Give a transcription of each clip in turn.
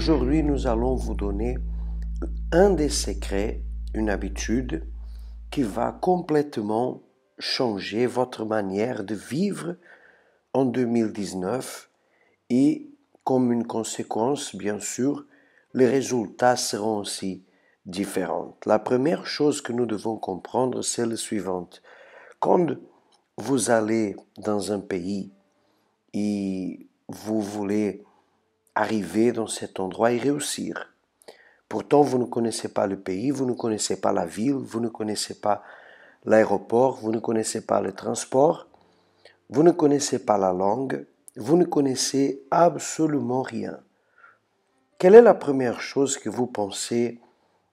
Aujourd'hui, nous allons vous donner un des secrets, une habitude qui va complètement changer votre manière de vivre en 2019 et comme une conséquence, bien sûr, les résultats seront aussi différents. La première chose que nous devons comprendre, c'est le suivante. Quand vous allez dans un pays et vous voulez arriver dans cet endroit et réussir, pourtant vous ne connaissez pas le pays, vous ne connaissez pas la ville, vous ne connaissez pas l'aéroport, vous ne connaissez pas le transport, vous ne connaissez pas la langue, vous ne connaissez absolument rien. Quelle est la première chose que vous pensez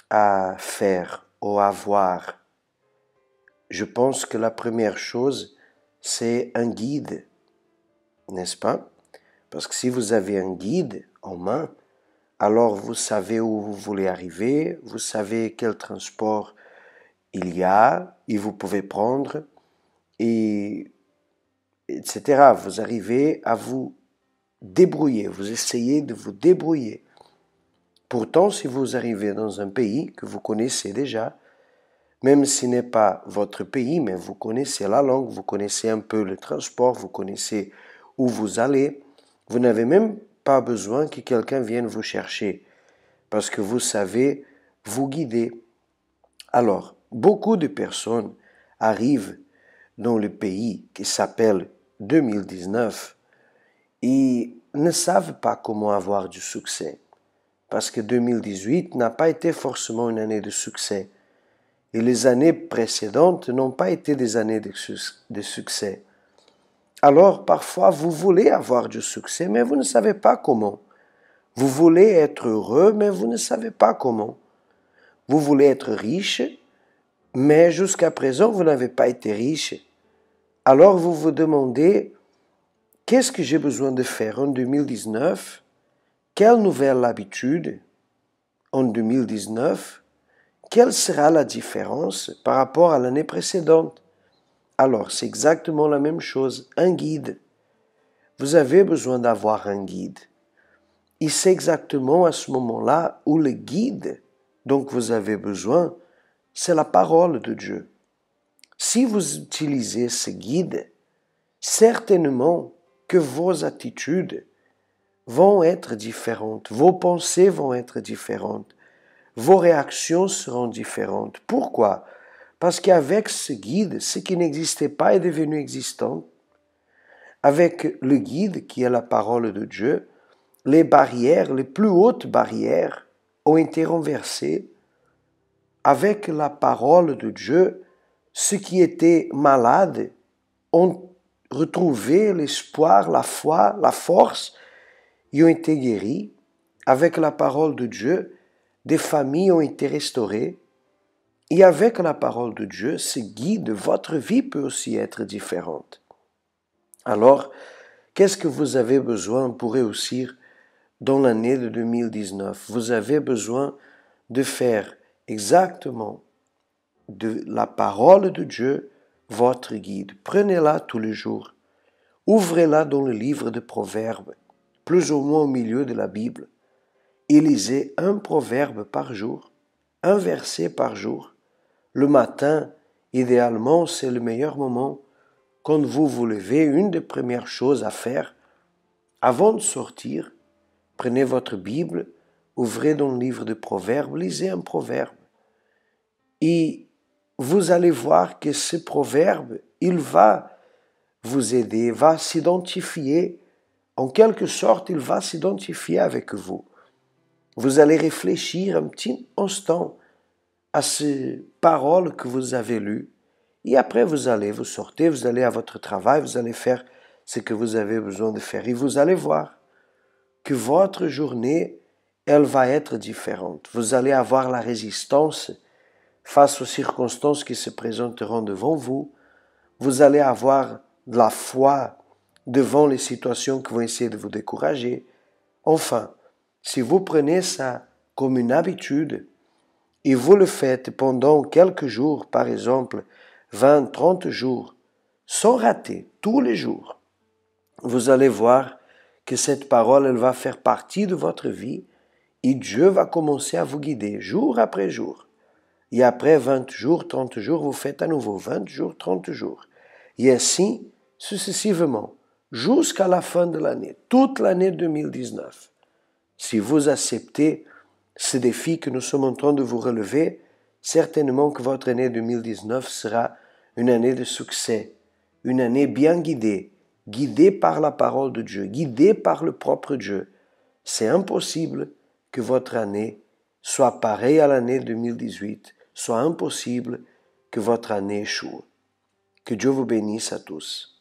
à faire ou à voir? Je pense que la première chose, c'est un guide, n'est-ce pas? Parce que si vous avez un guide en main, alors vous savez où vous voulez arriver, vous savez quel transport il y a et vous pouvez prendre, et etc. Vous arrivez à vous débrouiller, vous essayez de vous débrouiller. Pourtant, si vous arrivez dans un pays que vous connaissez déjà, même si ce n'est pas votre pays, mais vous connaissez la langue, vous connaissez un peu le transport, vous connaissez où vous allez, vous n'avez même pas besoin que quelqu'un vienne vous chercher, parce que vous savez vous guider. Alors, beaucoup de personnes arrivent dans le pays qui s'appelle 2019 et ne savent pas comment avoir du succès, parce que 2018 n'a pas été forcément une année de succès. Et les années précédentes n'ont pas été des années de succès. Alors, parfois, vous voulez avoir du succès, mais vous ne savez pas comment. Vous voulez être heureux, mais vous ne savez pas comment. Vous voulez être riche, mais jusqu'à présent, vous n'avez pas été riche. Alors, vous vous demandez, qu'est-ce que j'ai besoin de faire en 2019? Quelle nouvelle habitude en 2019? Quelle sera la différence par rapport à l'année précédente? Alors, c'est exactement la même chose, un guide. Vous avez besoin d'avoir un guide. Et c'est exactement à ce moment-là où le guide dont vous avez besoin, c'est la parole de Dieu. Si vous utilisez ce guide, certainement que vos attitudes vont être différentes, vos pensées vont être différentes, vos réactions seront différentes. Pourquoi? Parce qu'avec ce guide, ce qui n'existait pas est devenu existant. Avec le guide, qui est la parole de Dieu, les barrières, les plus hautes barrières, ont été renversées. Avec la parole de Dieu, ceux qui étaient malades ont retrouvé l'espoir, la foi, la force, et ont été guéris. Avec la parole de Dieu, des familles ont été restaurées. Et avec la parole de Dieu, ce guide, votre vie peut aussi être différente. Alors, qu'est-ce que vous avez besoin pour réussir dans l'année de 2019? Vous avez besoin de faire exactement de la parole de Dieu votre guide. Prenez-la tous les jours. Ouvrez-la dans le livre de Proverbes, plus ou moins au milieu de la Bible, et lisez un proverbe par jour, un verset par jour. Le matin, idéalement, c'est le meilleur moment. Quand vous vous levez, une des premières choses à faire, avant de sortir, prenez votre Bible, ouvrez dans le livre de Proverbes, lisez un proverbe. Et vous allez voir que ce proverbe, il va vous aider, va s'identifier, en quelque sorte, il va s'identifier avec vous. Vous allez réfléchir un petit instant à ces paroles que vous avez lues. Et après, vous sortez, vous allez à votre travail, vous allez faire ce que vous avez besoin de faire. Et vous allez voir que votre journée, elle va être différente. Vous allez avoir la résistance face aux circonstances qui se présenteront devant vous. Vous allez avoir de la foi devant les situations qui vont essayer de vous décourager. Enfin, si vous prenez ça comme une habitude, et vous le faites pendant quelques jours, par exemple 20, 30 jours, sans rater, tous les jours, vous allez voir que cette parole, elle va faire partie de votre vie Et Dieu va commencer à vous guider jour après jour. Et après 20 jours, 30 jours, vous faites à nouveau 20 jours, 30 jours. Et ainsi, successivement, jusqu'à la fin de l'année, toute l'année 2019. Si vous acceptez ce défi que nous sommes en train de vous relever, certainement que votre année 2019 sera une année de succès, une année bien guidée, guidée par la parole de Dieu, guidée par le propre Dieu. C'est impossible que votre année soit pareille à l'année 2018, soit impossible que votre année échoue. Que Dieu vous bénisse à tous.